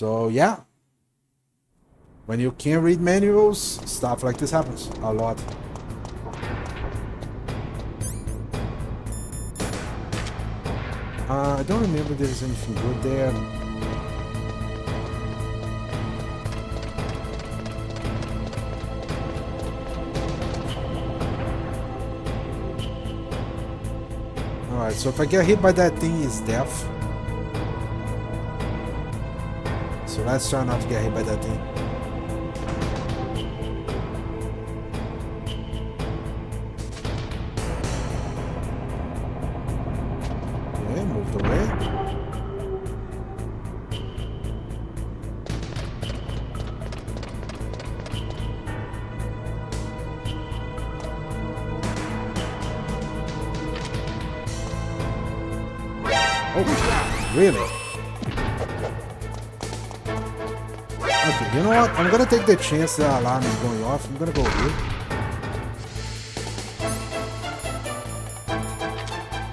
So yeah, when you can't read manuals, stuff like this happens a lot. I don't remember if there's anything good there. Alright, so if I get hit by that thing, it's death. So let's try not to get hit by that thing. Okay, moved away. Oh, really? Okay, you know what? I'm gonna take the chance that alarm is going off. I'm gonna go here.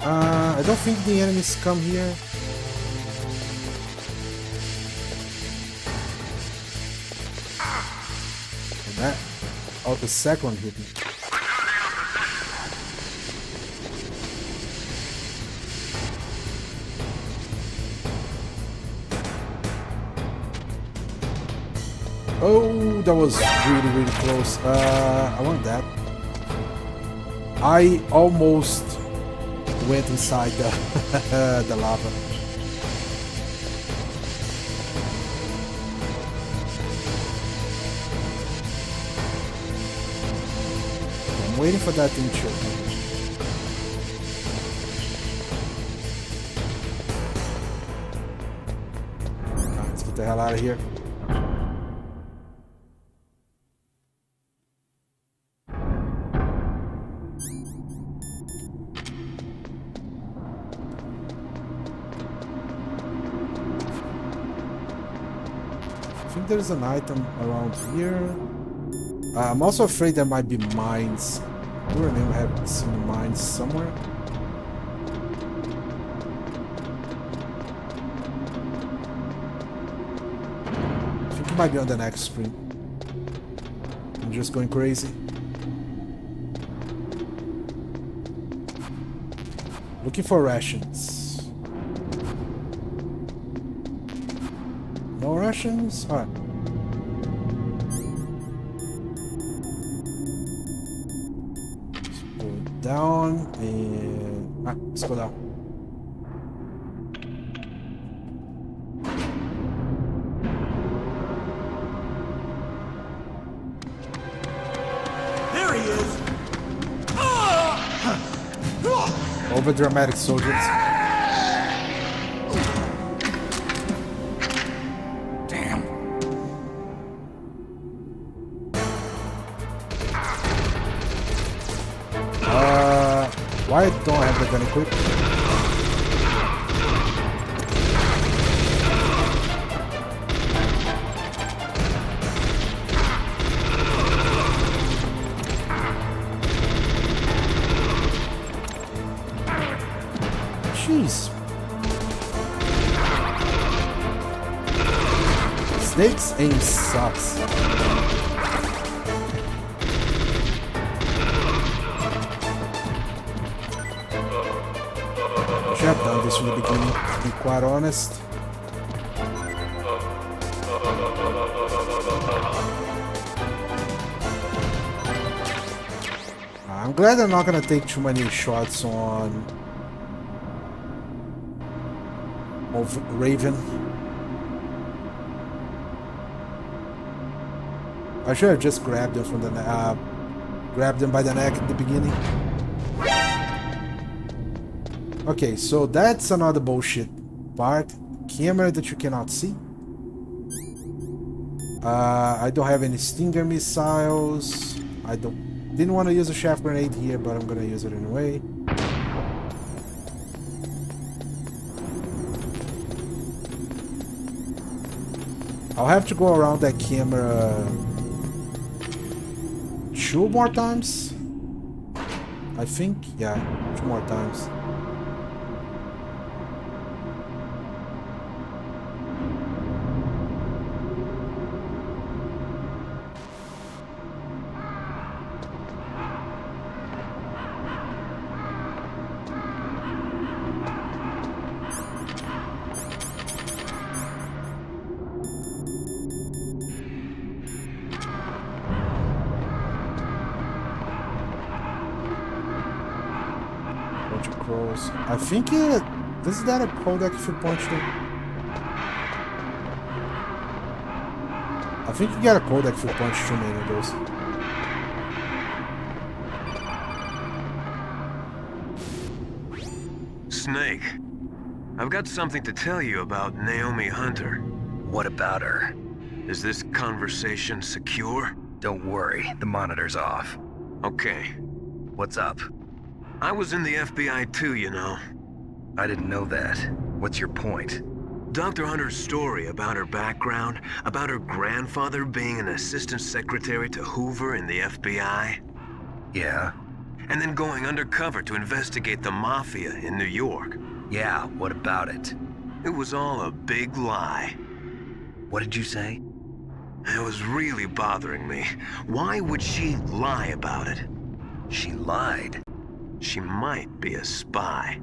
I don't think the enemies come here. And that, oh, the second hit me. Oh, that was really, really close. I want that. I almost went inside the, the lava. I'm waiting for that thing to. Let's get the hell out of here. I think there's an item around here. I'm also afraid there might be mines. I do remember having seen mines somewhere. I think it might be on the next screen. I'm just going crazy. Looking for rations. No rations? Alright. Let's go down and... let's go down. There he is! Over dramatic soldiers. Why don't I have the gun equipped? Jeez. Snake's aim sucks. I should have done this from the beginning, to be quite honest. I'm glad I'm not gonna take too many shots on Raven. I should have just grabbed him from the grabbed him by the neck at the beginning. Okay, so that's another bullshit part. Camera that you cannot see. I don't have any Stinger missiles. Didn't want to use a shaft grenade here, but I'm gonna use it anyway. I'll have to go around that camera 2 more times. I think, yeah, 2 more times. scrolls. I think it... Does that a codec if you punch them? I think you get a codec if you punch too many of those. Snake, I've got something to tell you about Naomi Hunter. What about her? Is this conversation secure? Don't worry, the monitor's off. Okay. What's up? I was in the FBI too, you know. I didn't know that. What's your point? Dr. Hunter's story about her background, about her grandfather being an assistant secretary to Hoover in the FBI. Yeah? And then going undercover to investigate the Mafia in New York. Yeah, what about it? It was all a big lie. What did you say? It was really bothering me. Why would she lie about it? She lied. She might be a spy.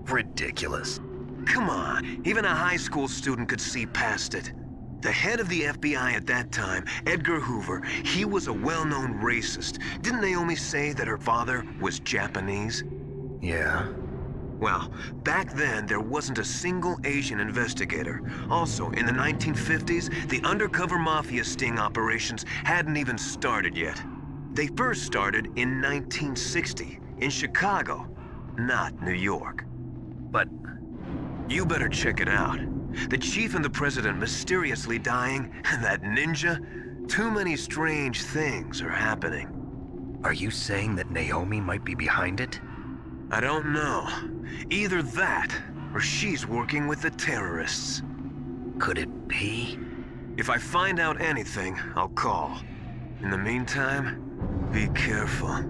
Ridiculous. Come on, even a high school student could see past it. The head of the FBI at that time, Edgar Hoover, he was a well-known racist. Didn't Naomi say that her father was Japanese? Yeah. Well, back then, there wasn't a single Asian investigator. Also, in the 1950s, the undercover mafia sting operations hadn't even started yet. They first started in 1960, in Chicago, not New York. But you better check it out. The chief and the president mysteriously dying, and that ninja, too many strange things are happening. are you saying that Naomi might be behind it? I don't know. Either that, or she's working with the terrorists. Could it be? If I find out anything, I'll call. In the meantime, be careful.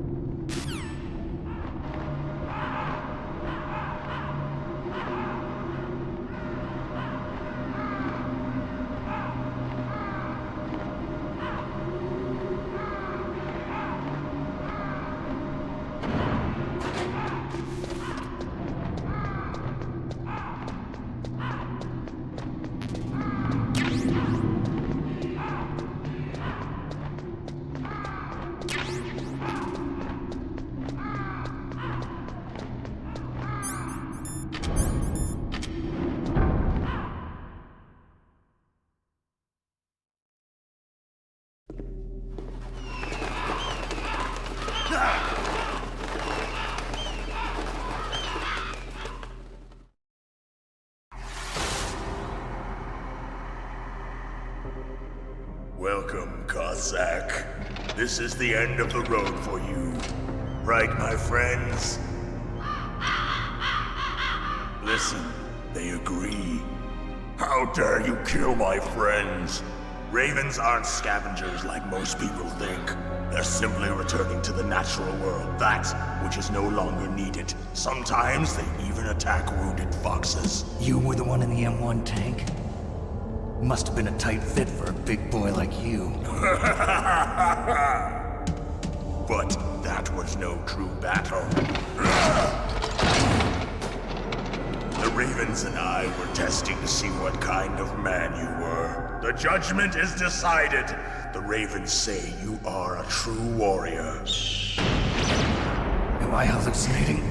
Welcome, Cossack. This is the end of the road for you. Right, my friends? Listen, they agree. How dare you kill my friends? Ravens aren't scavengers like most people think. They're simply returning to the natural world, that which is no longer needed. Sometimes they even attack wounded foxes. You were the one in the M1 tank? Must have been a tight fit for a big boy like you. But that was no true battle. The Ravens and I were testing to see what kind of man you were. The judgment is decided. The Ravens say you are a true warrior. Am I hallucinating?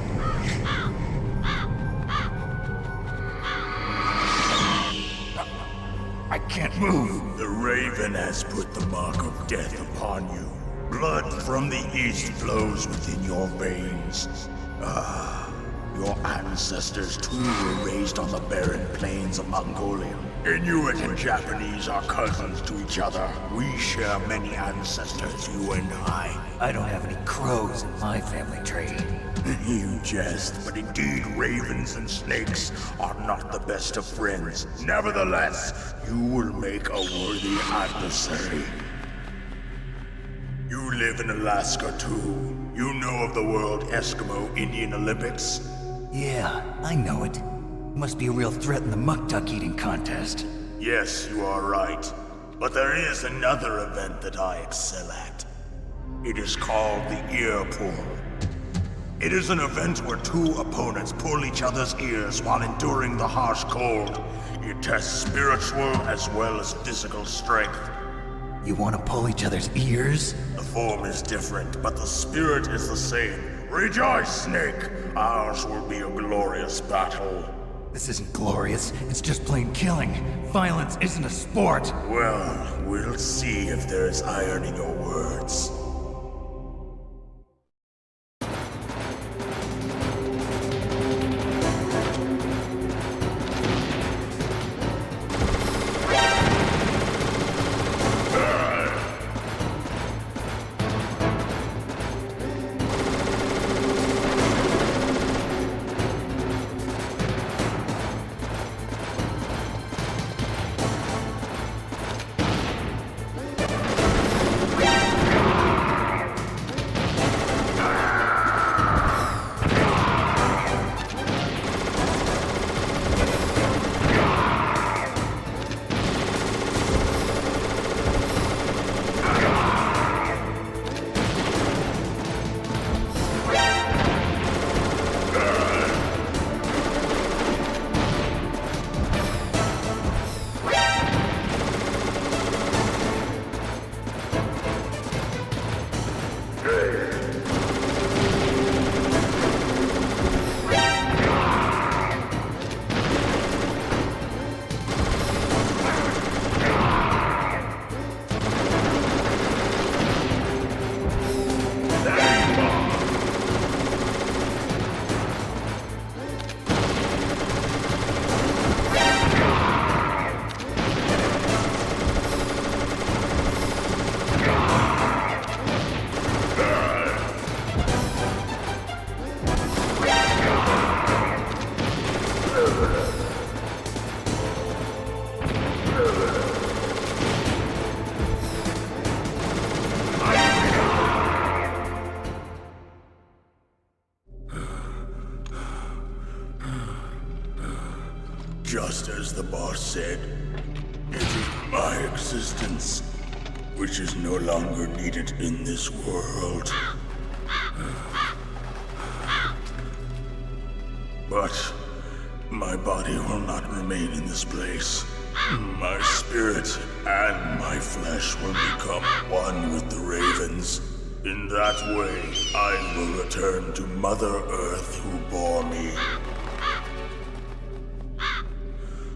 I can't move. The Raven has put the mark of death upon you. Blood from the east flows within your veins. Your ancestors too were raised on the barren plains of Mongolia. Inuit and Japanese are cousins to each other. We share many ancestors, you and I. I don't have any crows in my family tree. You jest, but indeed ravens and snakes are not the best of friends. Nevertheless, you will make a worthy adversary. You live in Alaska too. You know of the World Eskimo Indian Olympics? Yeah, I know it. Must be a real threat in the muck duck eating contest. Yes, you are right. But there is another event that I excel at. It is called the ear pull. It is an event where two opponents pull each other's ears while enduring the harsh cold. It tests spiritual as well as physical strength. You want to pull each other's ears? The form is different, but the spirit is the same. Rejoice, Snake! Ours will be a glorious battle. This isn't glorious. It's just plain killing. Violence isn't a sport. Well, we'll see if there's iron in your words. Just as the boss said, it is my existence which is no longer needed in this world. But my body will not remain in this place. My spirit and my flesh will become one with the ravens. In that way, I will return to Mother Earth who bore me.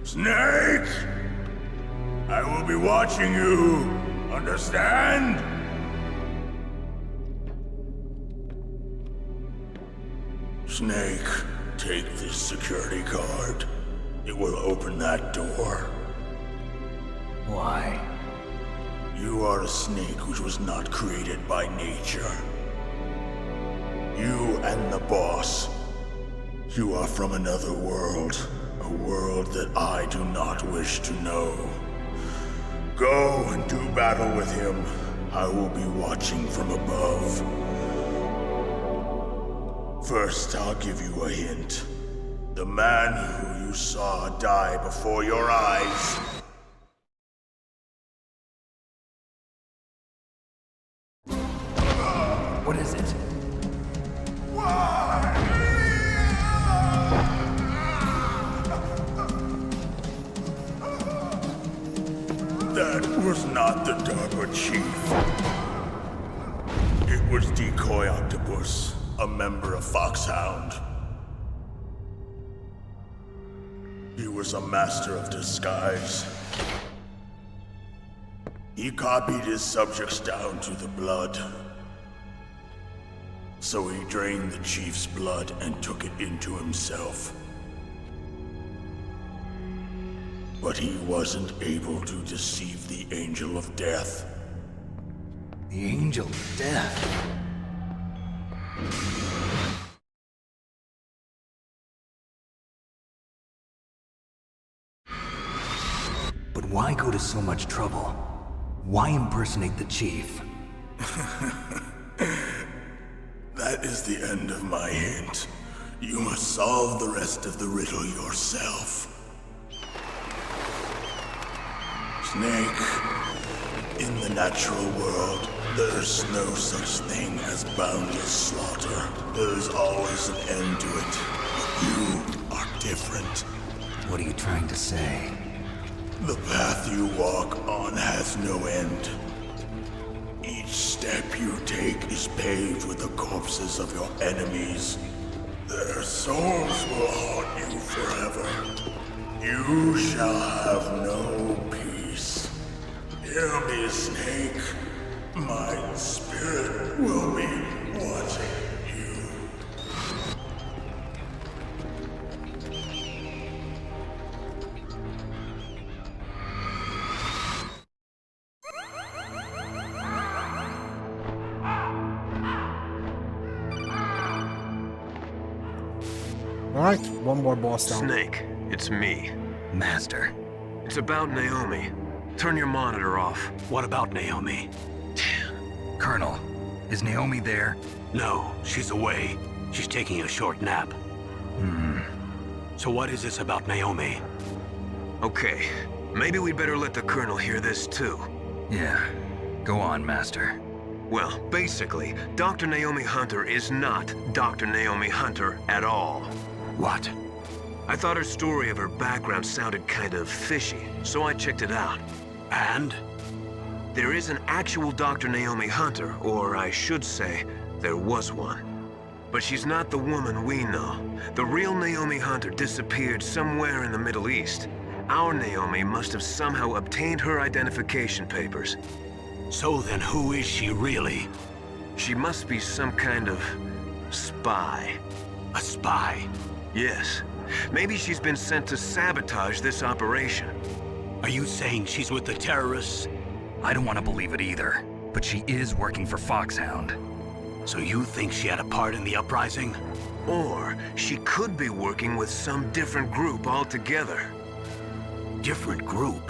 Snake! I will be watching you. Understand? Snake, take this security card. It will open that door. Why? You are a snake which was not created by nature. You and the boss. You are from another world. A world that I do not wish to know. Go and do battle with him. I will be watching from above. First, I'll give you a hint. The man who you saw die before your eyes. What is it? That was not the DARPA chief. It was Decoy Octopus, a member of Foxhound. He was a master of disguise. He copied his subjects down to the blood. So he drained the chief's blood and took it into himself. But he wasn't able to deceive the Angel of Death. The Angel of Death. But why go to so much trouble? Why impersonate the chief? That is the end of my hint. You must solve the rest of the riddle yourself. Snake, in the natural world, there's no such thing as boundless slaughter. There's always an end to it. But you are different. What are you trying to say? The path you walk on has no end. Each step you take is paved with the corpses of your enemies. Their souls will haunt you forever. You shall have no peace. Hear me, Snake. My spirit will be watching you. Alright, one more boss down. Snake, it's me. Master. It's about Naomi. Turn your monitor off. What about Naomi? Colonel, is Naomi there? No, she's away. She's taking a short nap. So what is this about Naomi? Okay, maybe we'd better let the Colonel hear this too. Yeah. Go on, Master. Well, basically, Dr. Naomi Hunter is not Dr. Naomi Hunter at all. What? I thought her story of her background sounded kind of fishy, so I checked it out. And? There is an actual Dr. Naomi Hunter, or I should say, there was one. But she's not the woman we know. The real Naomi Hunter disappeared somewhere in the Middle East. Our Naomi must have somehow obtained her identification papers. So then who is she really? She must be some kind of spy. A spy? Yes. Maybe she's been sent to sabotage this operation. Are you saying she's with the terrorists? I don't want to believe it either, but she is working for Foxhound. So you think she had a part in the uprising? Or she could be working with some different group altogether. Different group?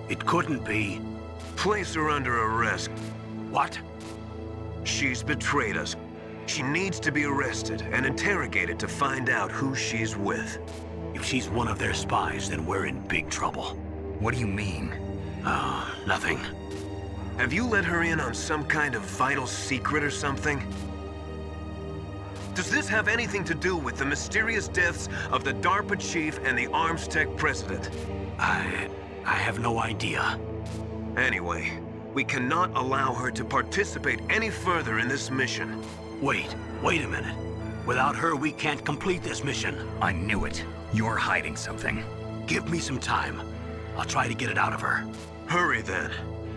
It couldn't be. Place her under arrest. What? She's betrayed us. She needs to be arrested and interrogated to find out who she's with. If she's one of their spies, then we're in big trouble. What do you mean? Nothing. Have you let her in on some kind of vital secret or something? Does this have anything to do with the mysterious deaths of the DARPA chief and the Arms Tech president? I have no idea. Anyway, we cannot allow her to participate any further in this mission. Wait a minute. Without her, we can't complete this mission. I knew it. You're hiding something. Give me some time. I'll try to get it out of her. Hurry then.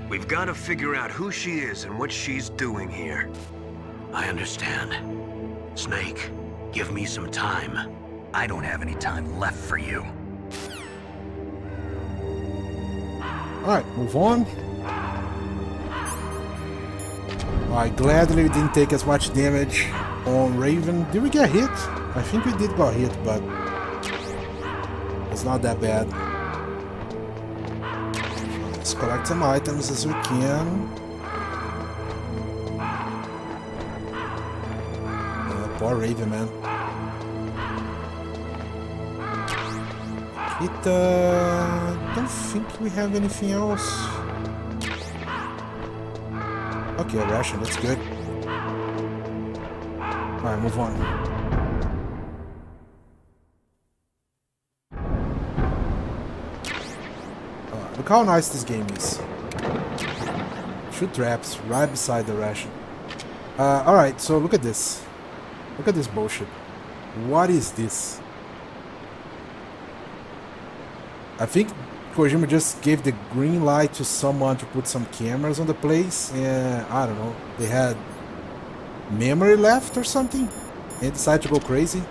We've got to figure out who she is and what she's doing here. I understand. Snake, give me some time. I don't have any time left for you. Alright, move on. Alright, gladly we didn't take as much damage on Raven. Did we get hit? I think we did get hit, but it's not that bad. Let's collect some items as we can. Poor Raven, man. Don't think we have anything else. Okay, ration, that's good. Alright, move on. Look how nice this game is. Shoot traps right beside the ration. Alright, so look at this. Look at this bullshit. What is this? I think Kojima just gave the green light to someone to put some cameras on the place, and I don't know, they had memory left or something and decided to go crazy.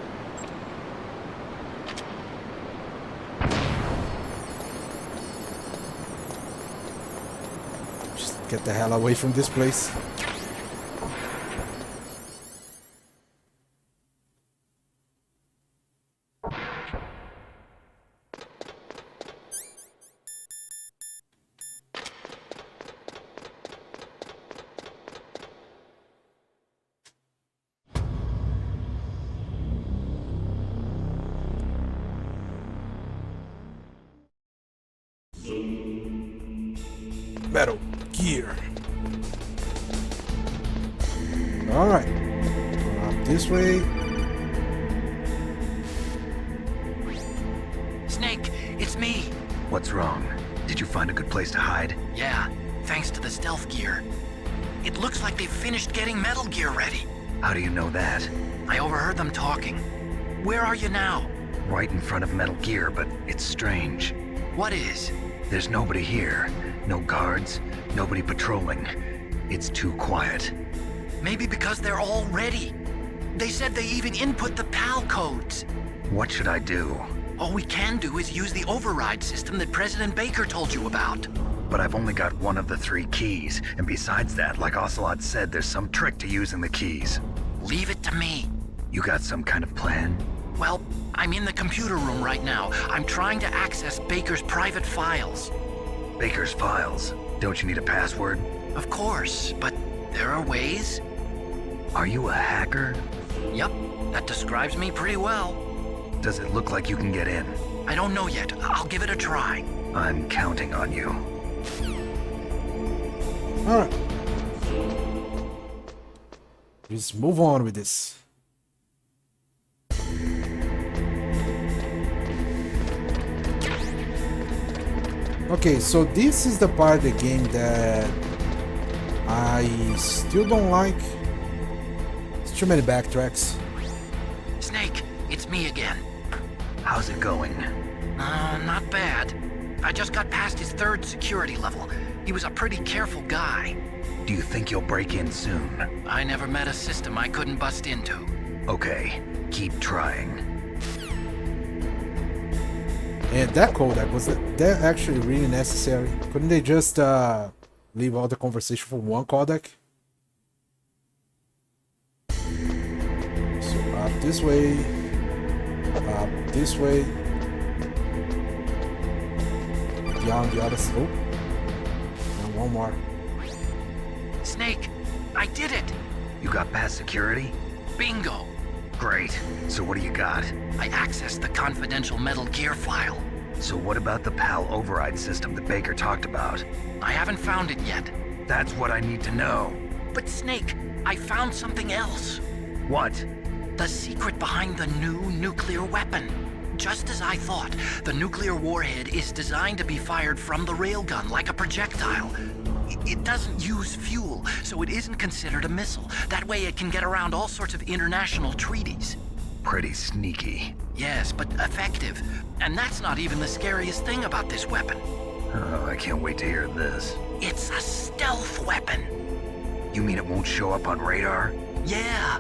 Just get the hell away from this place. Metal Gear. Alright. Going up this way. Snake, it's me. What's wrong? Did you find a good place to hide? Yeah, thanks to the stealth gear. It looks like they've finished getting Metal Gear ready. How do you know that? I overheard them talking. Where are you now? Right in front of Metal Gear, but it's strange. What is? There's nobody here. No guards, nobody patrolling. It's too quiet. Maybe because they're all ready. They said they even input the PAL codes. What should I do? All we can do is use the override system that President Baker told you about. But I've only got one of the 3 keys, and besides that, like Ocelot said, there's some trick to using the keys. Leave it to me. You got some kind of plan? Well, I'm in the computer room right now. I'm trying to access Baker's private files. Baker's files. Don't you need a password? Of course, but there are ways. Are you a hacker? Yep, that describes me pretty well. Does it look like you can get in? I don't know yet. I'll give it a try. I'm counting on you. Alright. Just move on with this. Okay, so this is the part of the game that I still don't like. It's too many backtracks. Snake, it's me again. How's it going? Not bad. I just got past his 3rd security level. He was a pretty careful guy. Do you think you'll break in soon? I never met a system I couldn't bust into. Okay, keep trying. And that codec, was that actually really necessary? Couldn't they just leave all the conversation for one codec? So up this way, down the other side, and one more. Snake, I did it! You got past security? Bingo! Great. So what do you got? I accessed the confidential Metal Gear file. So what about the PAL override system that Baker talked about? I haven't found it yet. That's what I need to know. But Snake, I found something else. What? The secret behind the new nuclear weapon. Just as I thought, the nuclear warhead is designed to be fired from the railgun like a projectile. It doesn't use fuel, so it isn't considered a missile. That way it can get around all sorts of international treaties. Pretty sneaky. Yes, but effective. And that's not even the scariest thing about this weapon. Oh, I can't wait to hear this. It's a stealth weapon. You mean it won't show up on radar? Yeah.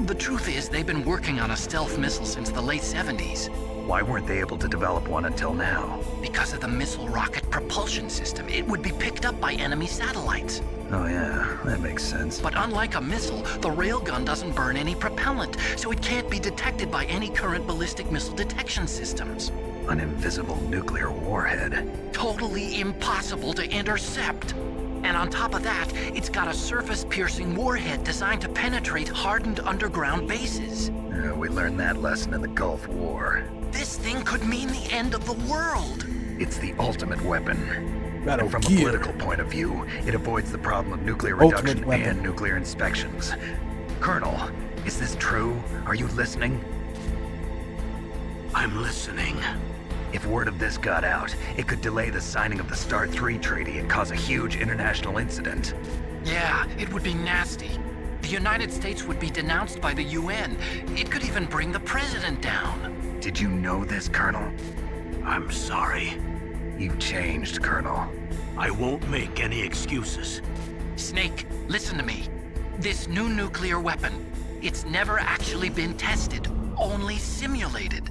The truth is, they've been working on a stealth missile since the late 70s. Why weren't they able to develop one until now? Because of the missile rocket propulsion system, it would be picked up by enemy satellites. Oh yeah, that makes sense. But unlike a missile, the railgun doesn't burn any propellant, so it can't be detected by any current ballistic missile detection systems. An invisible nuclear warhead. Totally impossible to intercept. And on top of that, it's got a surface-piercing warhead designed to penetrate hardened underground bases. We learned that lesson in the Gulf War. This thing could mean the end of the world. It's the ultimate weapon. Metal And from Gear. a political point of view, it avoids the problem of nuclear Ultimate reduction weapon. and nuclear inspections. Colonel, is this true? Are you listening? I'm listening. If word of this got out, it could delay the signing of the START 3 treaty and cause a huge international incident. Yeah, it would be nasty. The United States would be denounced by the UN. It could even bring the president down. Did you know this, Colonel? I'm sorry. You've changed, Colonel. I won't make any excuses. Snake, listen to me. This new nuclear weapon, it's never actually been tested, only simulated.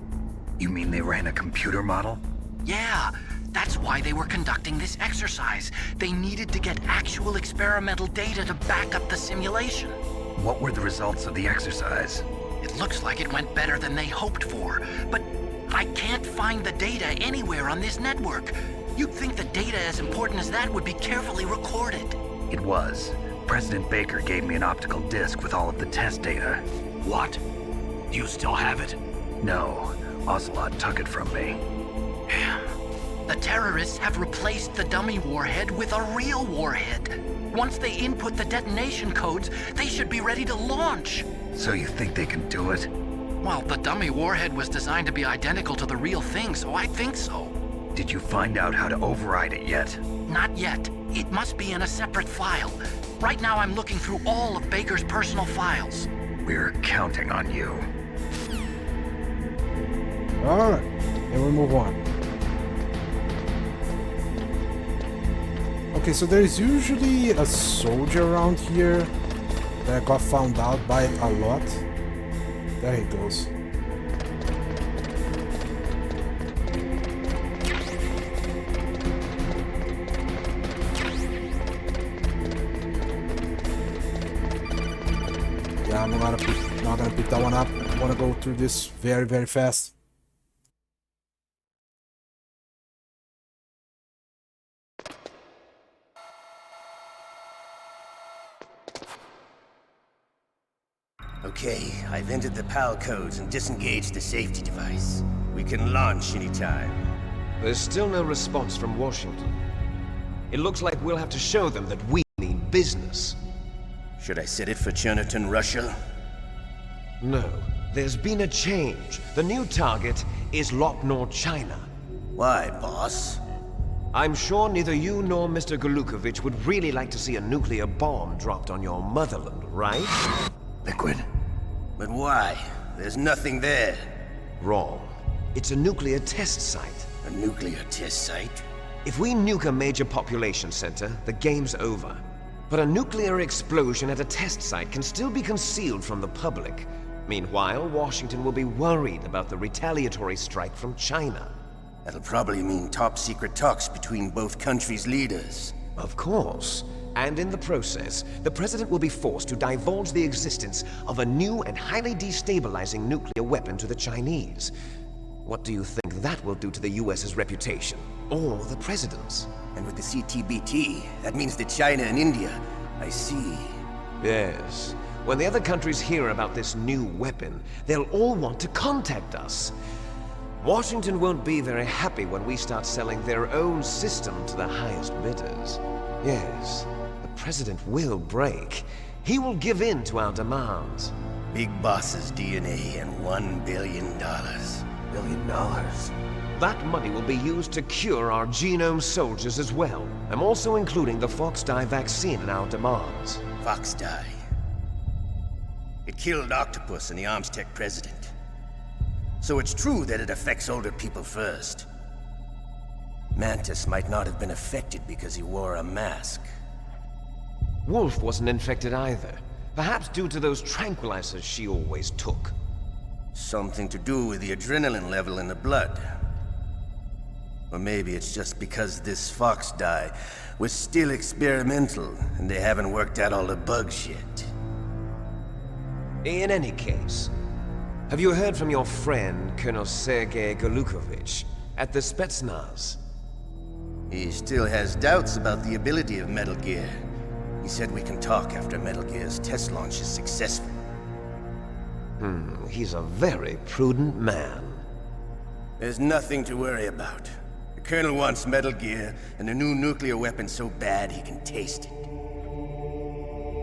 You mean they ran a computer model? Yeah, that's why they were conducting this exercise. They needed to get actual experimental data to back up the simulation. What were the results of the exercise? It looks like it went better than they hoped for, but I can't find the data anywhere on this network. You'd think the data as important as that would be carefully recorded. It was. President Baker gave me an optical disc with all of the test data. What? Do you still have it? No, Ocelot took it from me. The terrorists have replaced the dummy warhead with a real warhead. Once they input the detonation codes, they should be ready to launch. So you think they can do it? Well, the dummy warhead was designed to be identical to the real thing, so I think so. Did you find out how to override it yet? Not yet. It must be in a separate file. Right now I'm looking through all of Baker's personal files. We're counting on you. Alright, and we move on. Okay, so there's usually a soldier around here that got found out by it a lot. There he goes. Yeah, I'm not gonna pick that one up. I wanna go through this very, very fast. Okay, I've entered the PAL codes and disengaged the safety device. We can launch anytime. There's still no response from Washington. It looks like we'll have to show them that we mean business. Should I set it for Cherniton, Russia? No, there's been a change. The new target is Lopnor, China. Why, boss? I'm sure neither you nor Mr. Golukovich would really like to see a nuclear bomb dropped on your motherland, right? Liquid. But why? There's nothing there. Wrong. It's a nuclear test site. A nuclear test site? If we nuke a major population center, the game's over. But a nuclear explosion at a test site can still be concealed from the public. Meanwhile, Washington will be worried about the retaliatory strike from China. That'll probably mean top-secret talks between both countries' leaders. Of course. And in the process, the president will be forced to divulge the existence of a new and highly destabilizing nuclear weapon to the Chinese. What do you think that will do to the US's reputation? Or the president's? And with the CTBT, that means that China and India. I see. Yes. When the other countries hear about this new weapon, they'll all want to contact us. Washington won't be very happy when we start selling their own system to the highest bidders. Yes, the president will break. He will give in to our demands. Big Boss's DNA and $1 billion. $1 billion? That money will be used to cure our genome soldiers as well. I'm also including the Foxdie vaccine in our demands. Foxdie. It killed Octopus and the Armstech president. So it's true that it affects older people first. Mantis might not have been affected because he wore a mask. Wolf wasn't infected either. Perhaps due to those tranquilizers she always took. Something to do with the adrenaline level in the blood. Or maybe it's just because this Foxdie was still experimental and they haven't worked out all the bugs yet. In any case, have you heard from your friend, Colonel Sergei Golukovich, at the Spetsnaz? He still has doubts about the ability of Metal Gear. He said we can talk after Metal Gear's test launch is successful. He's a very prudent man. There's nothing to worry about. The Colonel wants Metal Gear and a new nuclear weapon so bad he can taste it.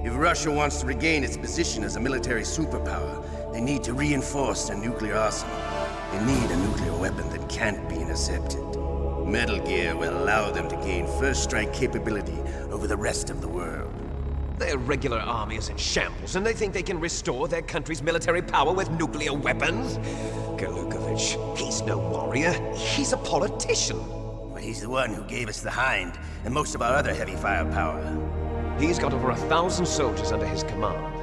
If Russia wants to regain its position as a military superpower, they need to reinforce their nuclear arsenal. They need a nuclear weapon that can't be intercepted. Metal Gear will allow them to gain first strike capability over the rest of the world. Their regular army is in shambles, and they think they can restore their country's military power with nuclear weapons? Golukovich, he's no warrior. He's a politician. But he's the one who gave us the Hind and most of our other heavy firepower. He's got over 1,000 soldiers under his command.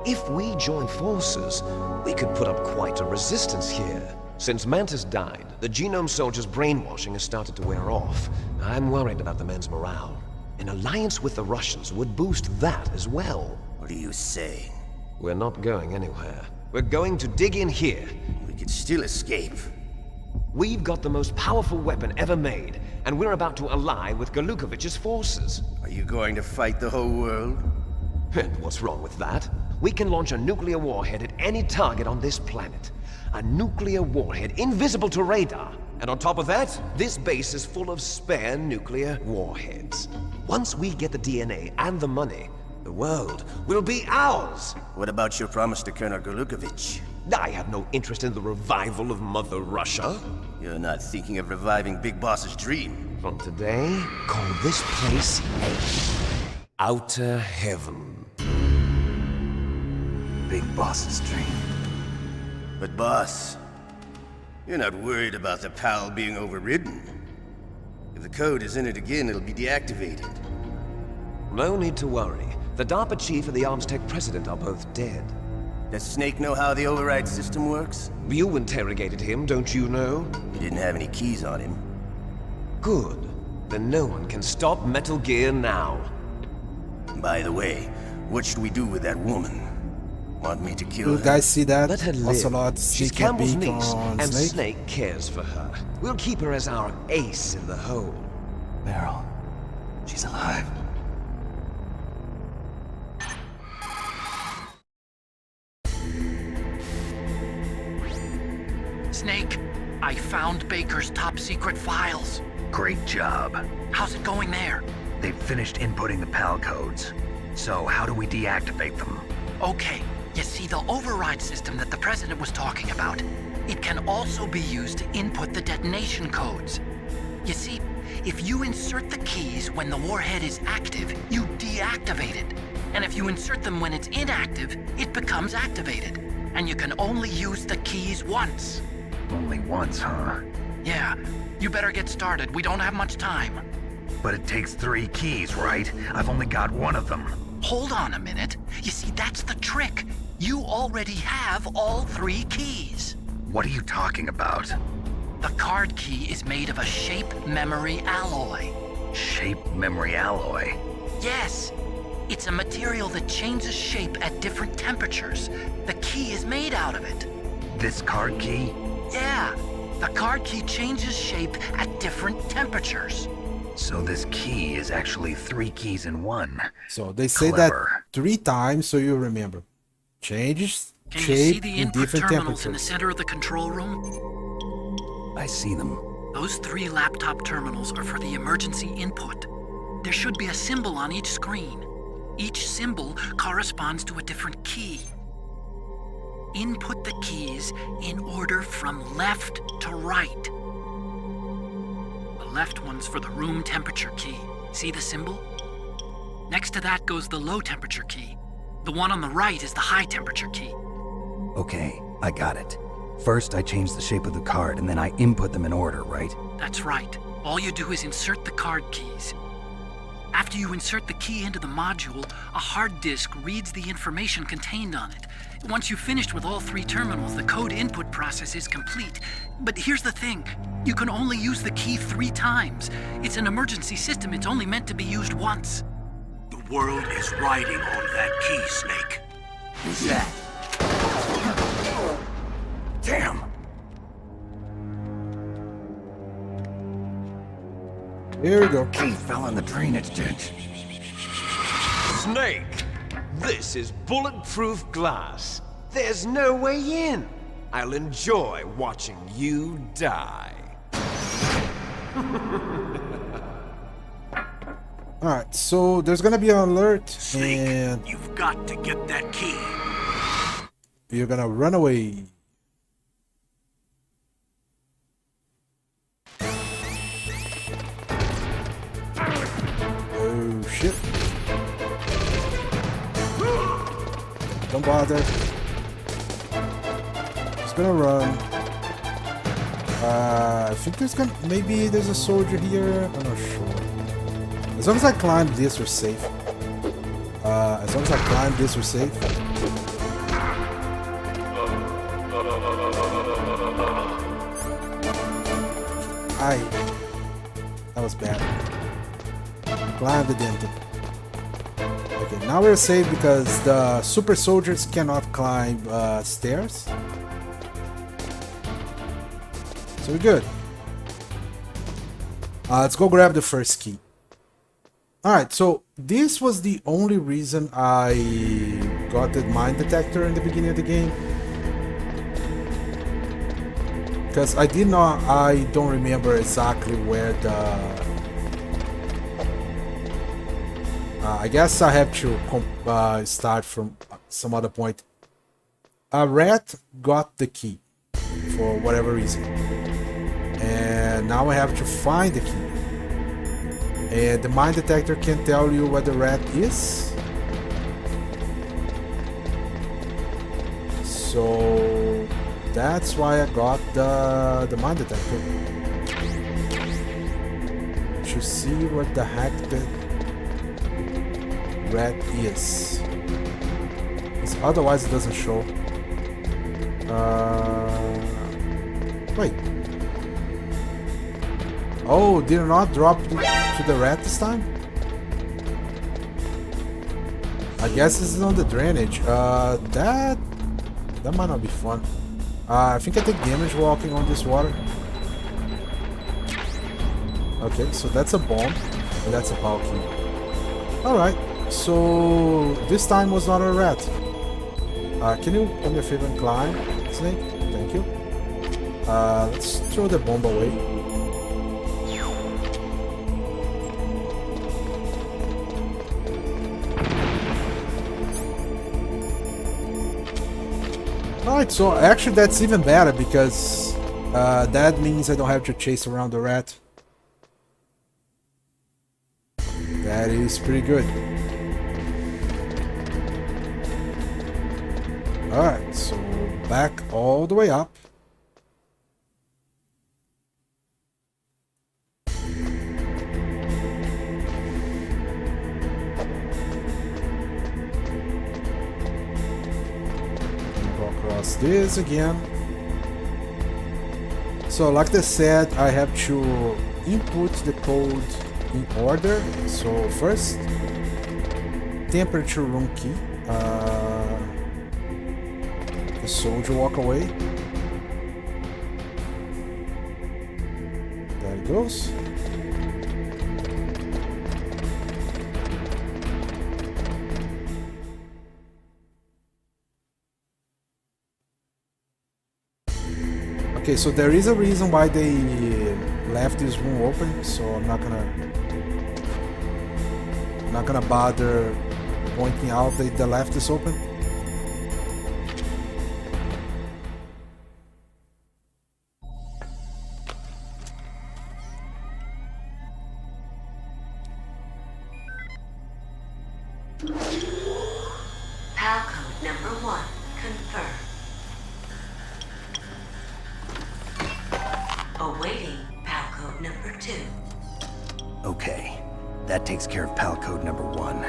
If we join forces, we could put up quite a resistance here. Since Mantis died, the Genome Soldiers' brainwashing has started to wear off. I'm worried about the men's morale. An alliance with the Russians would boost that as well. What are you saying? We're not going anywhere. We're going to dig in here. We could still escape. We've got the most powerful weapon ever made, and we're about to ally with Golukovich's forces. Are you going to fight the whole world? And what's wrong with that? We can launch a nuclear warhead at any target on this planet. A nuclear warhead invisible to radar. And on top of that, this base is full of spare nuclear warheads. Once we get the DNA and the money, the world will be ours! What about your promise to Colonel Golukovich? I have no interest in the revival of Mother Russia. You're not thinking of reviving Big Boss's dream. From today, call this place Outer Heaven. Big boss's dream. But boss, you're not worried about the PAL being overridden. If the code is in it again, it'll be deactivated. No need to worry. The DARPA chief and the ArmsTech president are both dead. Does Snake know how the override system works? You interrogated him, don't you know? He didn't have any keys on him. Good. Then no one can stop Metal Gear now. By the way, what should we do with that woman? Want me to kill You her? guys see that? Let her live. Ocelot She's sneaking a Campbell's peek niece, on and Snake. Snake cares for her. We'll keep her as our ace in the hole. Meryl. She's alive. Snake, I found Baker's top secret files. Great job. How's it going there? They've finished inputting the PAL codes. So how do we deactivate them? Okay, you see the override system that the president was talking about. It can also be used to input the detonation codes. You see, if you insert the keys when the warhead is active, you deactivate it. And if you insert them when it's inactive, it becomes activated. And you can only use the keys once. Only once, huh? Yeah, you better get started. We don't have much time. But it takes 3 keys, right? I've only got 1 of them. Hold on a minute. You see, that's the trick. You already have all 3 keys. What are you talking about? The card key is made of a shape memory alloy. Shape memory alloy. Yes, it's a material that changes shape at different temperatures. The key is made out of it. This card key? Yeah, the card key changes shape at different temperatures. So this key is actually 3 keys in 1. So they say Clever. that 3 times so you remember. Changes Can you see shape the in input different terminals in the temperatures. center of the control room? I see them. Those 3 laptop terminals are for the emergency input. There should be a symbol on each screen. Each symbol corresponds to a different key. Input the keys in order from left to right. The left one's for the room temperature key. See the symbol? Next to that goes the low temperature key. The one on the right is the high temperature key. Okay, I got it. First, I change the shape of the card, and then I input them in order, right? That's right. All you do is insert the card keys. After you insert the key into the module, a hard disk reads the information contained on it. Once you've finished with all 3 terminals, the code input process is complete. But here's the thing. You can only use the key 3 times. It's an emergency system. It's only meant to be used once. The world is riding on that key, Snake. Who's that? Damn! Here we go. Key fell in the drainage ditch. Snake, this is bulletproof glass. There's no way in. I'll enjoy watching you die. Alright, so there's gonna be an alert Snake, and you've got to get that key. you're gonna run away. Oh shit. Don't bother. Just gonna run. I think maybe there's a soldier here. I'm not sure. As long as I climb this, we're safe. As long as I climb this, we're safe. That was bad. Climb the damn thing. Okay, now we're safe because the super soldiers cannot climb stairs. So we're good. Let's go grab the first key. Alright, so this was the only reason I got the mine detector in the beginning of the game. Because I don't remember exactly where the... I guess I have to start from some other point. A rat got the key for whatever reason. And now I have to find the key. And the mine detector can tell you where the rat is. So that's why I got the mine detector. To see what the heck the rat is. Because otherwise it doesn't show. Wait. Oh, did it not drop to the rat this time? I guess this is on the drainage. That might not be fun. I think I take damage walking on this water. Okay, so that's a bomb, and that's a power key. Alright, so this time was not a rat. Can you do me a favor and climb, Snake? Thank you. Let's throw the bomb away. Alright, so actually that's even better because that means I don't have to chase around the rat. That is pretty good. Alright, so back all the way up. Go across this again. So like I said, I have to input the code in order. So first, temperature room key. The soldier walk away. There it goes. Okay, so there is a reason why they left this room open, so I'm not gonna bother pointing out that they left this open. PAL code number 1 confirmed. Awaiting PAL code number 2. Okay, that takes care of PAL code number 1.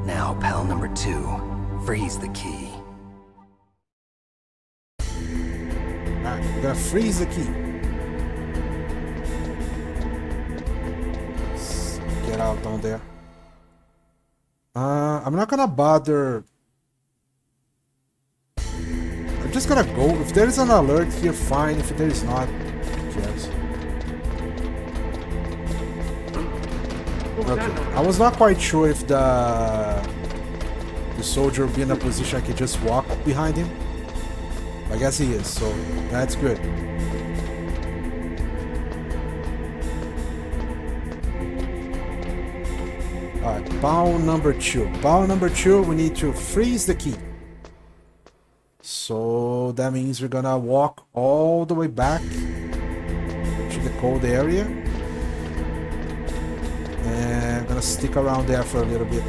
Now, PAL number 2, freeze the key. Alright, we're gonna freeze the key. Let's get out down there. I'm not gonna bother. I'm just gonna go. If there is an alert here, fine. If there is not, who cares? Okay, I was not quite sure if the soldier would be in a position I could just walk behind him. I guess he is, so that's good. Alright, PAL number 2. PAL number 2, we need to freeze the key. So that means we're gonna walk all the way back to the cold area. And gonna stick around there for a little bit.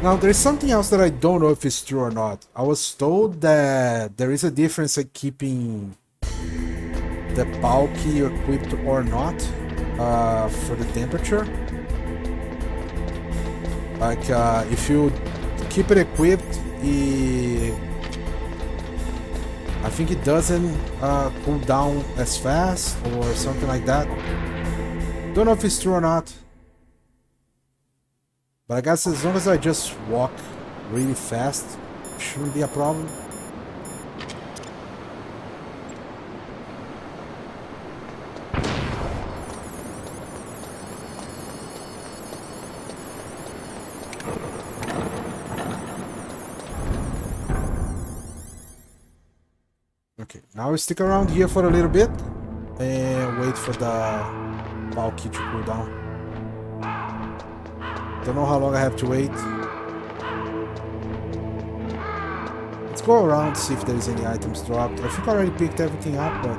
Now there's something else that I don't know if it's true or not. I was told that there is a difference in keeping the PAL key equipped or not for the temperature. Like if you keep it equipped, I think it doesn't cool down as fast or something like that. Don't know if it's true or not. But I guess as long as I just walk really fast, shouldn't be a problem. Okay, now we stick around here for a little bit and wait for the PAL key to cool down. Don't know how long I have to wait. Let's go around, see if there's any items dropped. I think I already picked everything up, but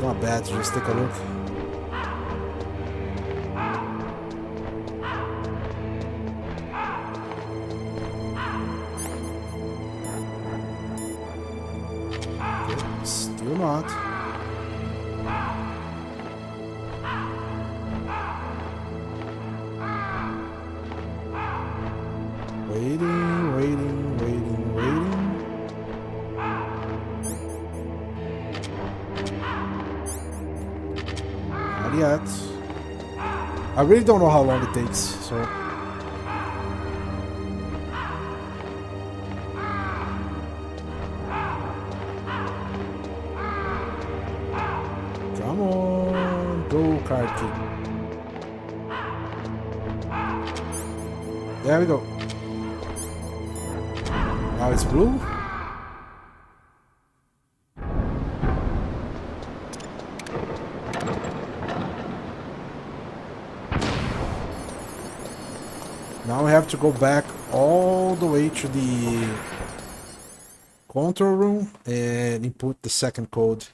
not bad to just take a look. Okay, still not. Waiting, waiting, waiting, waiting. Not yet. I really don't know how long it takes, so. Come on, go card key. There we go. Now it's blue. Now we have to go back all the way to the control room and input the second code.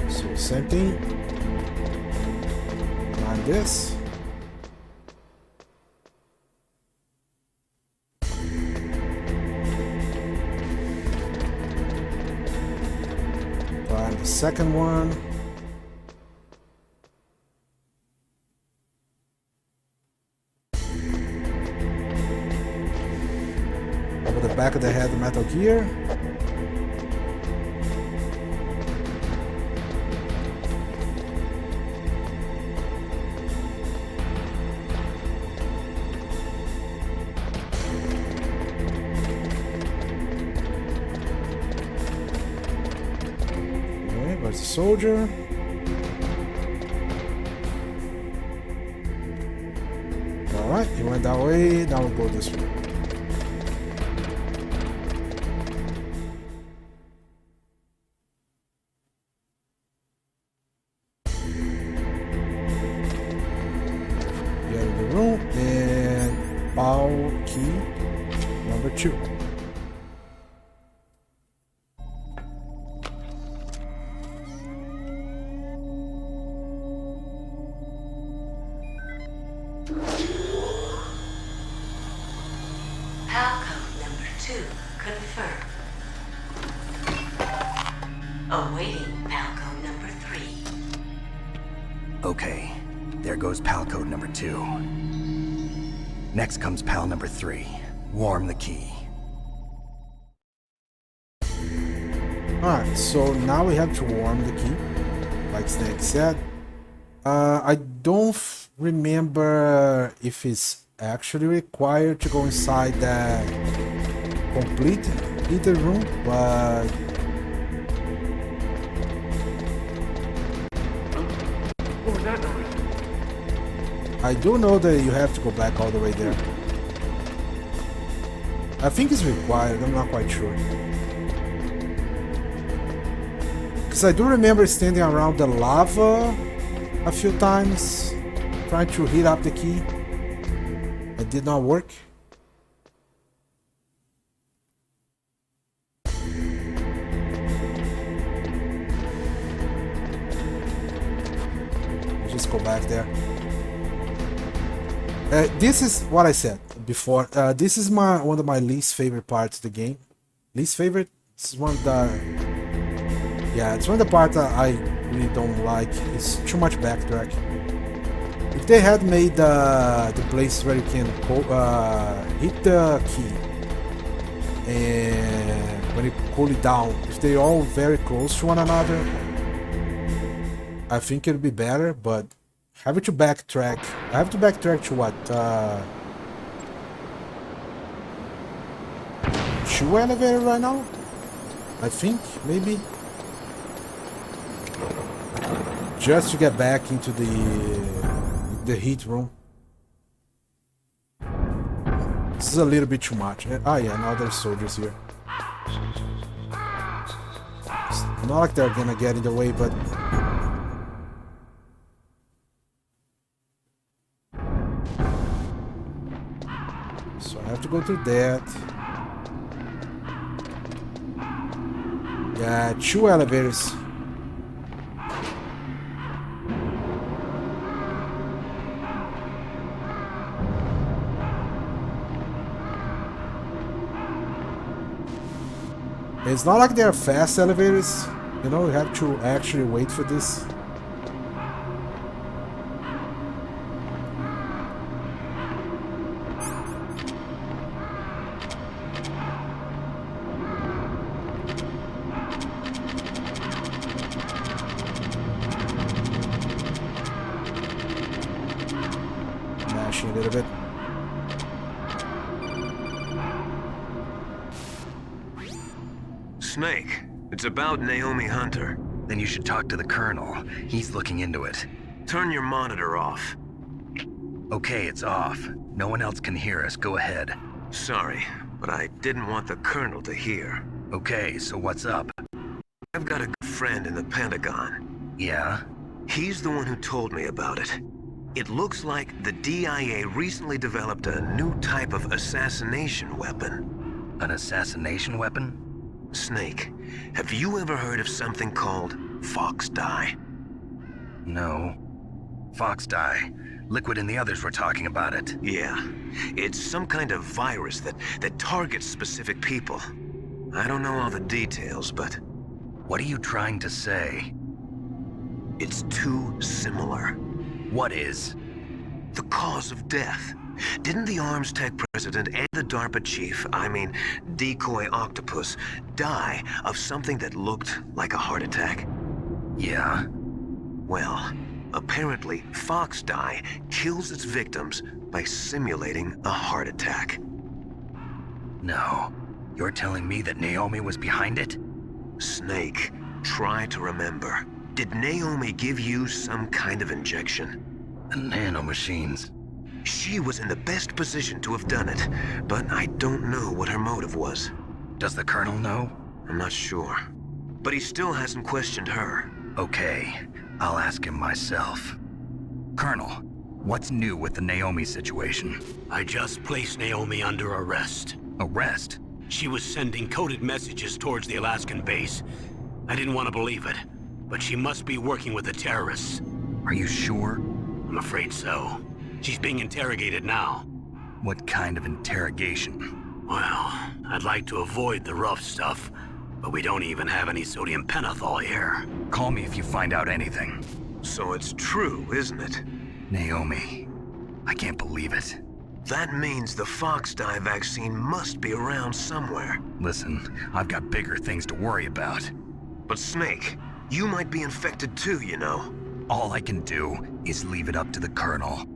So same thing. On this. Find the second one. Over the back of the head, the Metal Gear. Where's the soldier? Alright, he went that way, now we'll go this way. Get in the room and bow key number 2. Palcode number 2 confirmed. Awaiting Palcode number 3. Okay, there goes PAL code number 2. Next comes PAL number 3. Warm the key. Alright, so now we have to warm the key, like Snake said. I don't remember if it's actually required to go inside that complete heater room, but What was that noise? I do know that you have to go back all the way there. I think it's required, I'm not quite sure. Because I do remember standing around the lava a few times, trying to heat up the key. It did not work. Just go back there. This is what I said before. This is one of my least favorite parts of the game. Least favorite? This is one of the... Yeah, it's one of the parts that I really don't like. It's too much backtrack. If they had made the place where you can hit the key and when you cool it down, if they're all very close to one another, I think it'd be better, but having to backtrack, I have to backtrack to what? 2 elevator right now? I think, maybe. Just to get back into the heat room. This is a little bit too much. Ah yeah, now there's soldiers here. It's not like they're gonna get in the way, but... go through that. Yeah, 2 elevators. It's not like they're fast elevators, you know, you have to actually wait for this. Mashing a little bit. Snake, it's about Naomi Hunter. Then you should talk to the Colonel. He's looking into it. Turn your monitor off. Okay, it's off. No one else can hear us. Go ahead. Sorry, but I didn't want the Colonel to hear. Okay, so what's up? I've got a good friend in the Pentagon. Yeah? He's the one who told me about it. It looks like the DIA recently developed a new type of assassination weapon. An assassination weapon? Snake, have you ever heard of something called Fox Dye? No. Fox Dye. Liquid and the others were talking about it. Yeah. It's some kind of virus that targets specific people. I don't know all the details, but... What are you trying to say? It's too similar. What is? The cause of death. Didn't the Arms Tech president and the DARPA chief, I mean, Decoy Octopus, die of something that looked like a heart attack? Yeah? Well, apparently Fox Dye kills its victims by simulating a heart attack. No. You're telling me that Naomi was behind it? Snake, try to remember. Did Naomi give you some kind of injection? The nanomachines. She was in the best position to have done it, but I don't know what her motive was. Does the Colonel know? I'm not sure. But he still hasn't questioned her. Okay, I'll ask him myself. Colonel, what's new with the Naomi situation? I just placed Naomi under arrest. Arrest? She was sending coded messages towards the Alaskan base. I didn't want to believe it, but she must be working with the terrorists. Are you sure? I'm afraid so. She's being interrogated now. What kind of interrogation? Well, I'd like to avoid the rough stuff, but we don't even have any sodium pentothal here. Call me if you find out anything. So it's true, isn't it? Naomi, I can't believe it. That means the Fox Dye vaccine must be around somewhere. Listen, I've got bigger things to worry about. But Snake, you might be infected too, you know. All I can do is leave it up to the Colonel.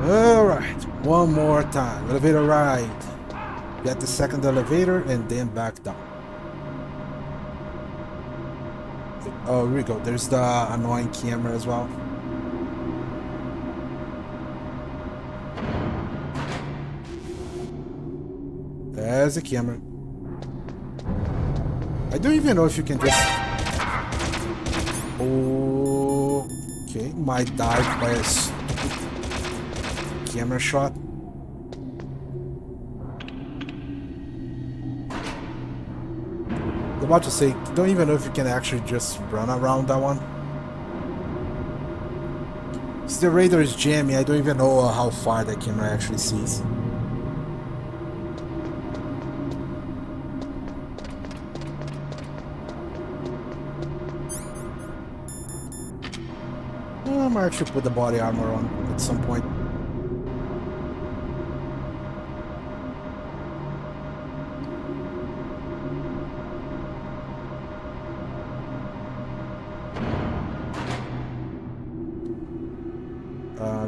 Alright, one more time. Elevator ride. Get the second elevator and then back down. Oh, here we go. There's the annoying camera as well. There's the camera. I don't even know if you can just... Okay, might die by a stupid camera shot. I'm about to say, don't even know if you can actually just run around that one. Since the radar is jammy, I don't even know how far that camera actually sees. I might actually put the body armor on at some point.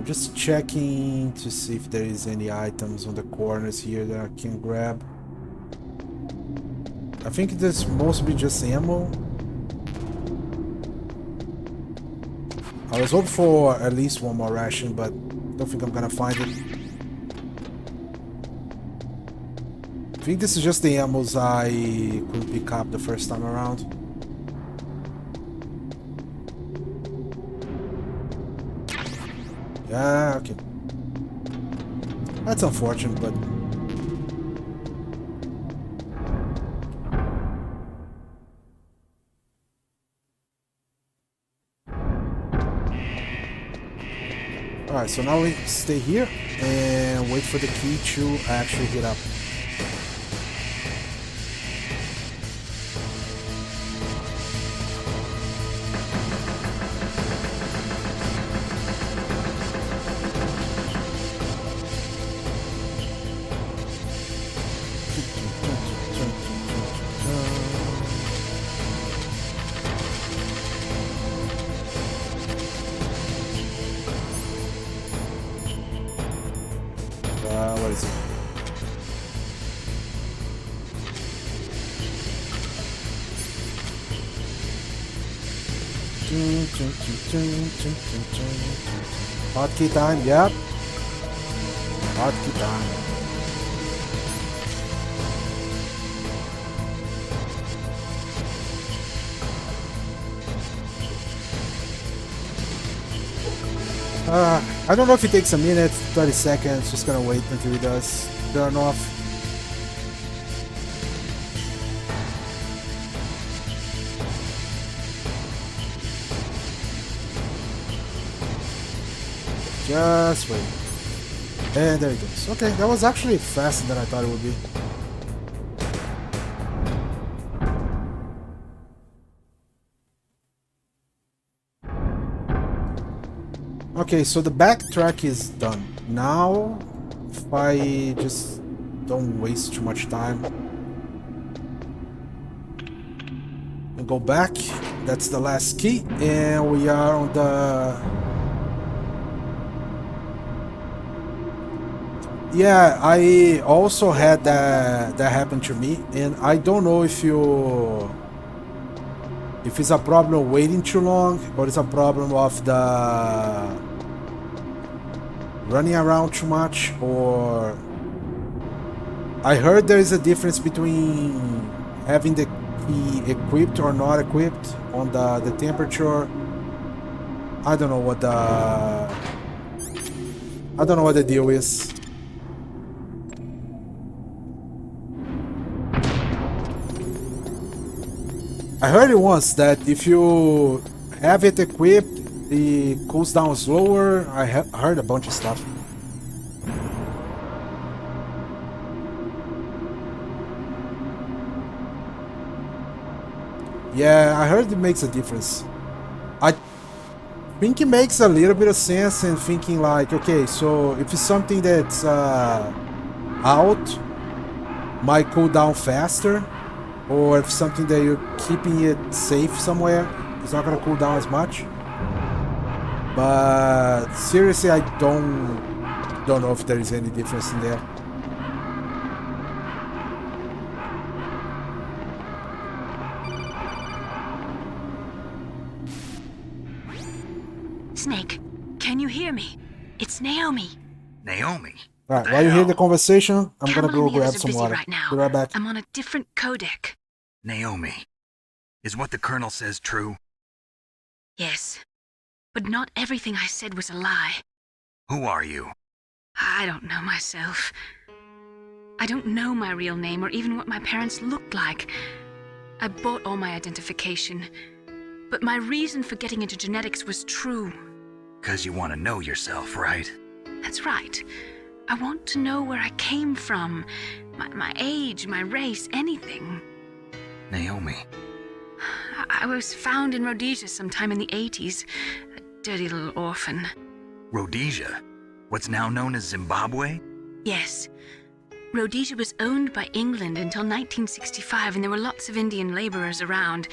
Just checking to see if there is any items on the corners here that I can grab. I think there's mostly just ammo. I was hoping for at least one more ration, but don't think I'm gonna find it. I think this is just the ammos I could pick up the first time around. Yeah, okay. That's unfortunate, but... Alright, so now we stay here and wait for the key to actually heat up. What is it? Hotkey time, yep. Hotkey time. I don't know if it takes a minute, 30 seconds, just gonna wait until he does turn off. Just wait. And there it goes. Okay, that was actually faster than I thought it would be. Okay, so the backtrack is done. Now, if I just don't waste too much time and go back, that's the last key, and we are on the... Yeah, I also had that happen to me, and I don't know if it's a problem waiting too long, or it's a problem of the running around too much, or I heard there is a difference between having the key equipped or not equipped on the temperature. I don't know what the deal is. I heard it once that if you have it equipped, it cools down slower. I heard a bunch of stuff. Yeah, I heard it makes a difference. I think it makes a little bit of sense in thinking like, okay, so if it's something that's out, might cool down faster. Or if something that you're keeping it safe somewhere, it's not gonna cool down as much. But seriously, I don't know if there is any difference in there. Snake, can you hear me? It's Naomi. Naomi? Alright, while you hear the conversation, I'm gonna go Cameron and the grab others are some busy water. right now. Be right back. I'm on a different codec. Naomi, is what the Colonel says true? Yes. But not everything I said was a lie. Who are you? I don't know myself. I don't know my real name or even what my parents looked like. I bought all my identification. But my reason for getting into genetics was true. 'Cause you want to know yourself, right? That's right. I want to know where I came from. My age, my race, anything. Naomi. I was found in Rhodesia sometime in the 80s. A dirty little orphan. Rhodesia? What's now known as Zimbabwe? Yes. Rhodesia was owned by England until 1965, and there were lots of Indian laborers around.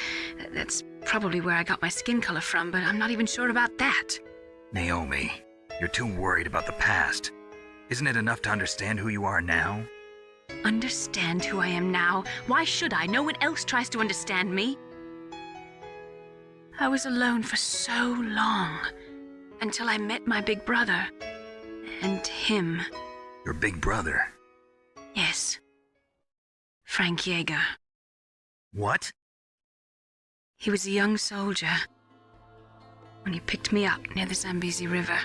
That's probably where I got my skin color from, but I'm not even sure about that. Naomi, you're too worried about the past. Isn't it enough to understand who you are now? Understand who I am now? Why should I? No one else tries to understand me. I was alone for so long, until I met my big brother. And him. Your big brother? Yes. Frank Yeager. What? He was a young soldier when he picked me up near the Zambezi River.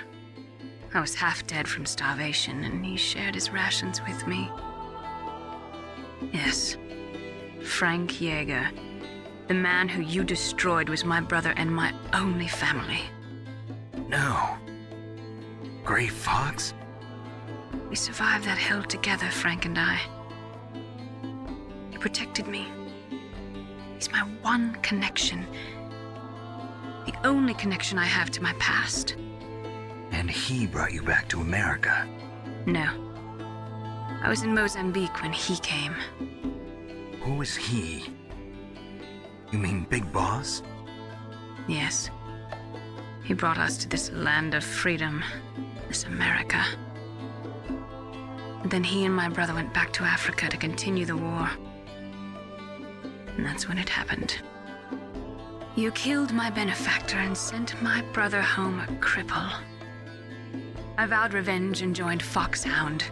I was half dead from starvation, and he shared his rations with me. Yes, Frank Jaeger. The man who you destroyed was my brother and my only family. No. Gray Fox? We survived that hell together, Frank and I. He protected me. He's my one connection. The only connection I have to my past. And he brought you back to America? No. I was in Mozambique when he came. Who is he? You mean Big Boss? Yes. He brought us to this land of freedom, this America. And then he and my brother went back to Africa to continue the war. And that's when it happened. You killed my benefactor and sent my brother home a cripple. I vowed revenge and joined Foxhound.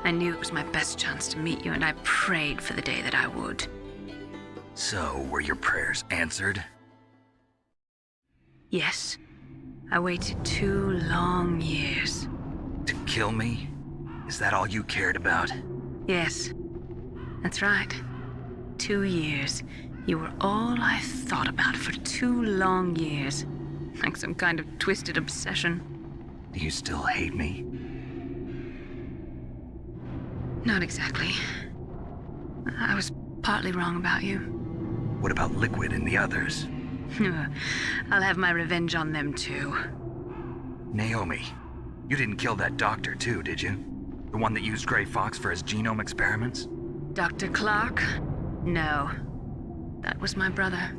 I knew it was my best chance to meet you, and I prayed for the day that I would. So, were your prayers answered? Yes. I waited 2 long years. To kill me? Is that all you cared about? Yes. That's right. 2 years. You were all I thought about for 2 long years. Like some kind of twisted obsession. Do you still hate me? Not exactly. I was partly wrong about you. What about Liquid and the others? I'll have my revenge on them too. Naomi, you didn't kill that doctor too, did you? The one that used Gray Fox for his genome experiments? Dr. Clark? No. That was my brother.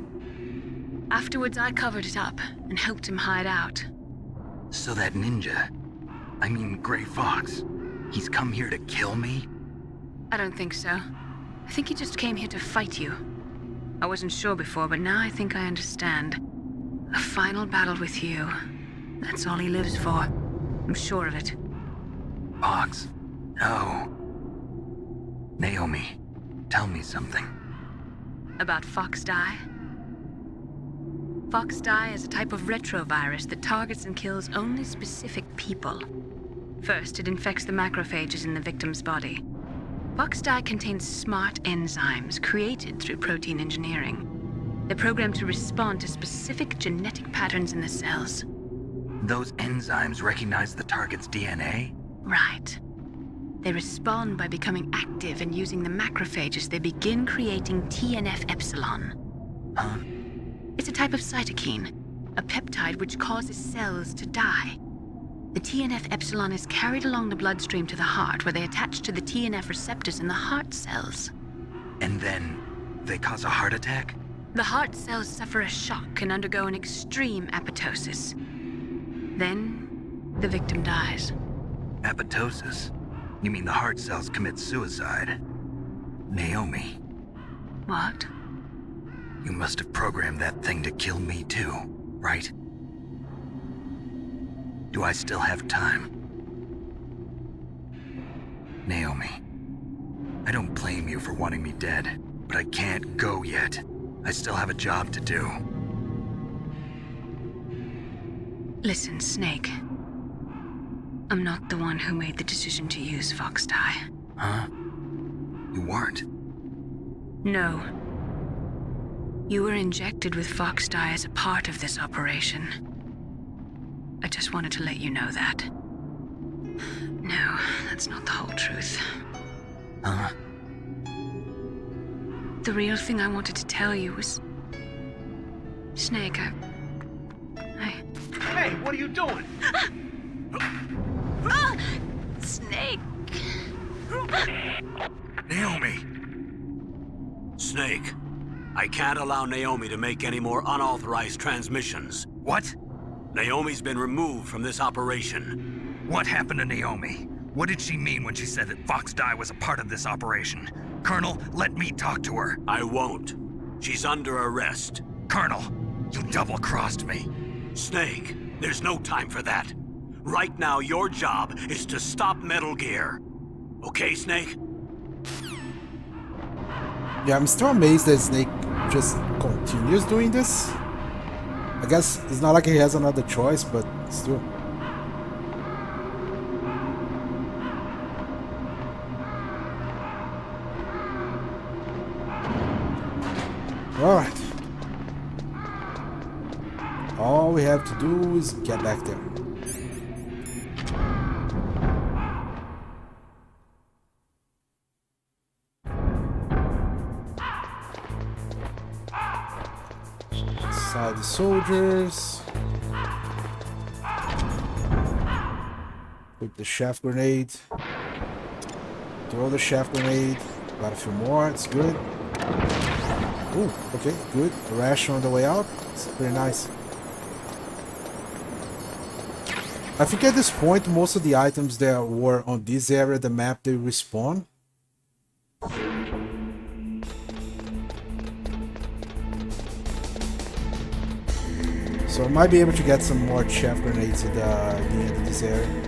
Afterwards, I covered it up and helped him hide out. So that ninja, I mean Gray Fox, he's come here to kill me? I don't think so. I think he just came here to fight you. I wasn't sure before, but now I think I understand. A final battle with you. That's all he lives for. I'm sure of it. Fox? No. Naomi, tell me something. About Fox Die? Fox Die is a type of retrovirus that targets and kills only specific people. First, it infects the macrophages in the victim's body. Fox Die contains smart enzymes created through protein engineering. They're programmed to respond to specific genetic patterns in the cells. Those enzymes recognize the target's DNA? Right. They respond by becoming active and using the macrophages. They begin creating TNF-epsilon. Huh? It's a type of cytokine, a peptide which causes cells to die. The TNF-epsilon is carried along the bloodstream to the heart, where they attach to the TNF receptors in the heart cells. And then they cause a heart attack? The heart cells suffer a shock and undergo an extreme apoptosis. Then, the victim dies. Apoptosis? You mean the heart cells commit suicide? Naomi. What? You must have programmed that thing to kill me too, right? Do I still have time? Naomi, I don't blame you for wanting me dead, but I can't go yet. I still have a job to do. Listen, Snake. I'm not the one who made the decision to use Fox Die. Huh? You weren't? No. You were injected with Fox Die as a part of this operation. I just wanted to let you know that. No, that's not the whole truth. Huh? The real thing I wanted to tell you was... Snake, I... Hey, what are you doing? Snake! Naomi! Snake, I can't allow Naomi to make any more unauthorized transmissions. What? Naomi's been removed from this operation. What happened to Naomi? What did she mean when she said that Fox Die was a part of this operation? Colonel, let me talk to her. I won't. She's under arrest. Colonel, you double-crossed me. Snake, there's no time for that. Right now, your job is to stop Metal Gear. Okay, Snake? Yeah, I'm still amazed that Snake just continues doing this. I guess it's not like he has another choice, but still. Alright. All we have to do is get back there. Inside the soldiers. Put the chaff grenade. Throw the chaff grenade. Got a few more, it's good. Ooh, okay, good. A ration on the way out. It's pretty nice. I think at this point, most of the items that were on this area of the map, they respawn. So I might be able to get some more chaff grenades at the end of this area.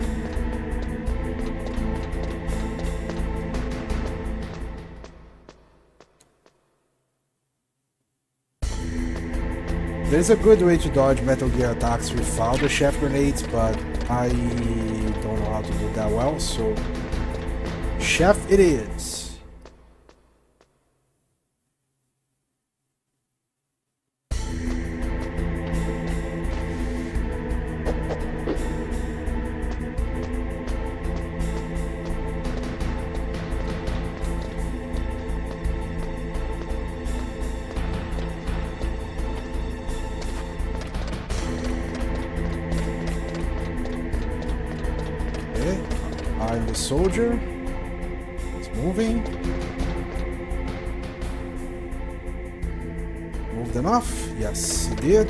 There's a good way to dodge Metal Gear attacks without the chaff grenades, but I don't know how to do that well, so chaff it is. I'm the soldier. It's moving. Moved enough? Yes, it did.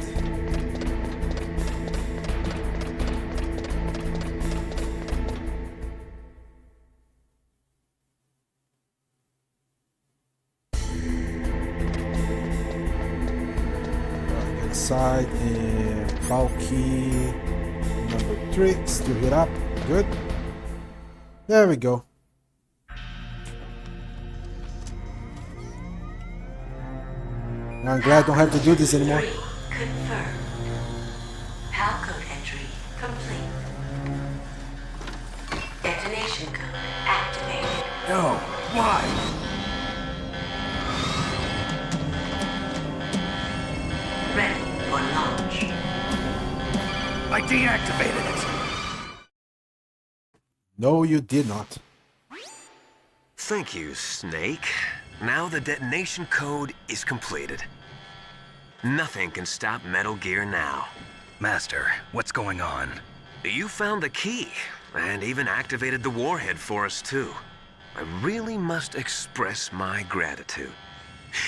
Inside and Valky number 3 still hit up. Good. There we go. I'm glad I don't have to do this anymore. Confirmed. PAL code entry complete. Detonation code activated. No, why? Ready for launch. I deactivated it. No, you did not. Thank you, Snake. Now the detonation code is completed. Nothing can stop Metal Gear now. Master, what's going on? You found the key, and even activated the warhead for us, too. I really must express my gratitude.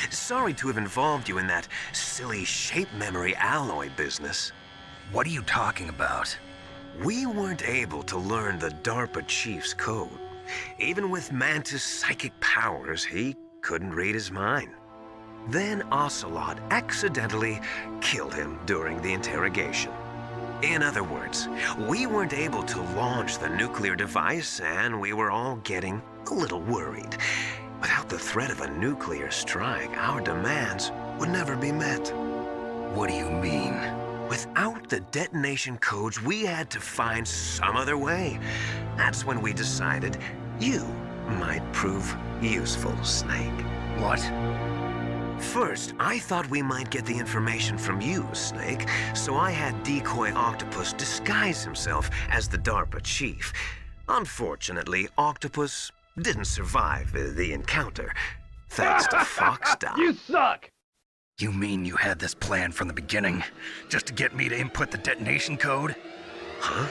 Sorry to have involved you in that silly shape memory alloy business. What are you talking about? We weren't able to learn the DARPA chief's code. Even with Mantis' psychic powers, he couldn't read his mind. Then Ocelot accidentally killed him during the interrogation. In other words, we weren't able to launch the nuclear device, and we were all getting a little worried. Without the threat of a nuclear strike, our demands would never be met. What do you mean? Without the detonation codes, we had to find some other way. That's when we decided you might prove useful, Snake. What? First, I thought we might get the information from you, Snake, so I had Decoy Octopus disguise himself as the DARPA chief. Unfortunately, Octopus didn't survive the encounter, thanks to Foxdown. You suck! You mean you had this plan from the beginning, just to get me to input the detonation code? Huh?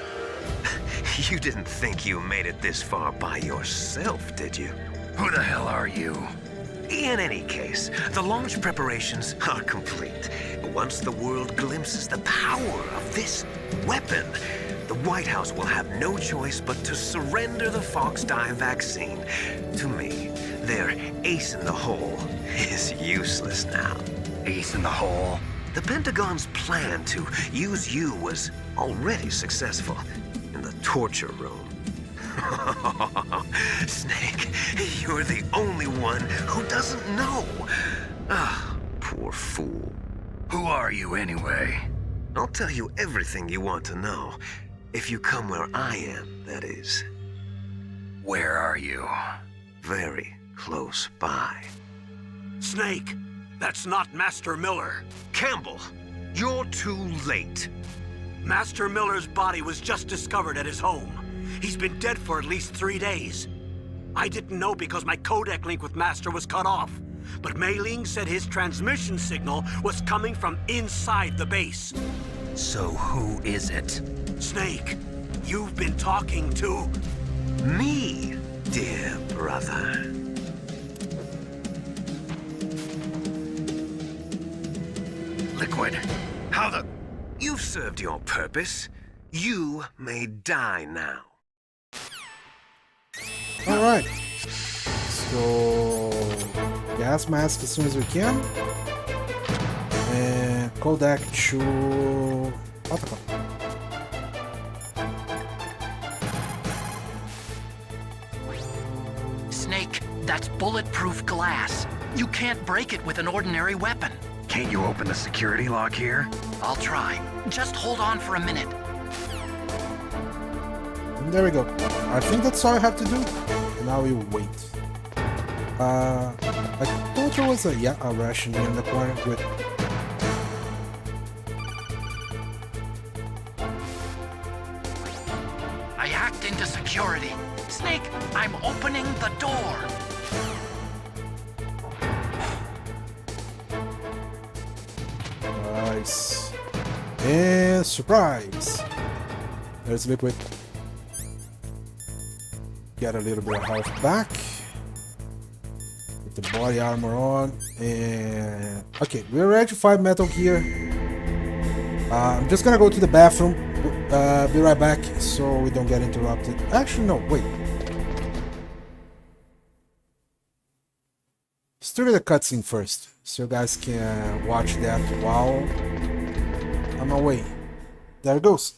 You didn't think you made it this far by yourself, did you? Who the hell are you? In any case, the launch preparations are complete. Once the world glimpses the power of this weapon, the White House will have no choice but to surrender the Foxdie vaccine. To me, their ace in the hole is useless now. Ace in the hole? The Pentagon's plan to use you was already successful in the torture room. Snake, you're the only one who doesn't know. Ah, poor fool. Who are you anyway? I'll tell you everything you want to know. If you come where I am, that is. Where are you? Very close by. Snake, That's not Master Miller. Campbell, you're too late. Master Miller's body was just discovered at his home. He's been dead for at least 3 days. I didn't know because my codec link with Master was cut off. But Mei Ling said his transmission signal was coming from inside the base. So who is it? Snake, you've been talking to... Me, dear brother. Liquid. How the... You've served your purpose. You may die now. Alright. So... gas mask as soon as we can. And codec to... Otacon. Snake, that's bulletproof glass. You can't break it with an ordinary weapon. Can't you open the security lock here? I'll try. Just hold on for a minute. And there we go. I think that's all I have to do. And now we wait. I thought there was a ration here in the corner. Good. I hacked into security. Snake, I'm opening the door. Nice. And surprise! There's Liquid. Get a little bit of health back. Put the body armor on. And... okay, we're ready to fight Metal Gear. I'm just gonna go to the bathroom. Be right back so we don't get interrupted. Actually, no, wait. Let's do the cutscene first, so you guys can watch that while I'm away. There it goes.